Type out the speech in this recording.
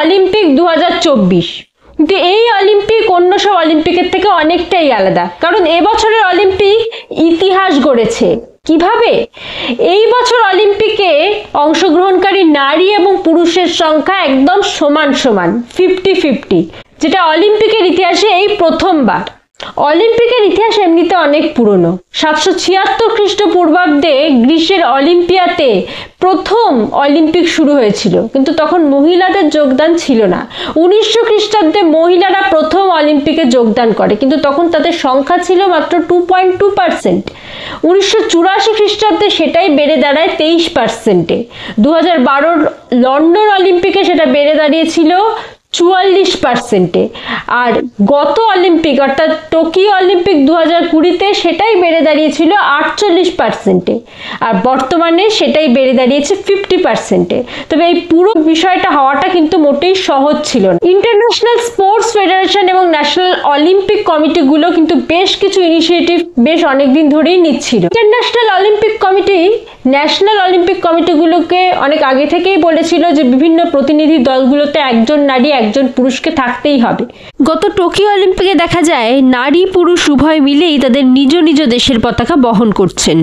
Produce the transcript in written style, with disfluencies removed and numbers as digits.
Olympic 2024, কিন্তু এই Olympic অন্য সব অলিম্পিকের থেকে অনেকটাই আলাদা, কারণ এবছরের অলিম্পিক ইতিহাস গড়েছে। কিভাবে? এই বছর অলিম্পিকে অংশগ্রহণকারী নারী এবং পুরুষের সংখ্যা একদম সমান সমান, 50-50, যেটা অলিম্পিকের ইতিহাসে এই প্রথমবার। অলিম্পিকের ইতিহাস এমনিতে অনেক পুরনো। 776 খ্রিস্টপূর্বাব্দে গ্রিসের অলিম্পিয়াতে প্রথম অলিম্পিক শুরু হয়েছিল, কিন্তু তখন মহিলাদের যোগদান ছিল না। 1900 খ্রিস্টাব্দে মহিলারা প্রথম অলিম্পিকে যোগদান করে, কিন্তু তখন তাদের সংখ্যা ছিল মাত্র 2.2%। 1984 খ্রিস্টাব্দে সেটাই বেড়ে দাঁড়ায় 23%-এ। 2012 লন্ডন অলিম্পিকে সেটা বেড়ে দাঁড়িয়েছিল 44%-এ। আর গত অলিম্পিক অর্থাৎ টোকিও অলিম্পিক 2020-তে সেটাই বেড়ে দাঁড়িয়েছিল 48%-এ। আর বর্তমানে সেটাই বেড়ে দাঁড়িয়েছে 50%-এ। তবে এই পুরো বিষয়টা হওয়াটা কিন্তু মোটেই সহজ ছিল না। ইন্টারন্যাশনাল স্পোর্টস ফেডারেশন এবং ন্যাশনাল অলিম্পিক কমিটিগুলো কিন্তু বেশ কিছু ইনিশিয়েটিভ বেশ অনেকদিন ধরেই নিচ্ছিল। International Olympic committee national Olympic কমিটিগুলোকে অনেক আগে থেকেই বলেছিল যে বিভিন্ন প্রতিনিধি দলগুলোতে একজন নারী একজন পুরুষকে থাকতেই হবে। গত টোকিও অলিম্পিকে দেখা যায় নারী পুরুষ উভয় মিলেই তাদের নিজ নিজ দেশের পতাকা বহন করছেন।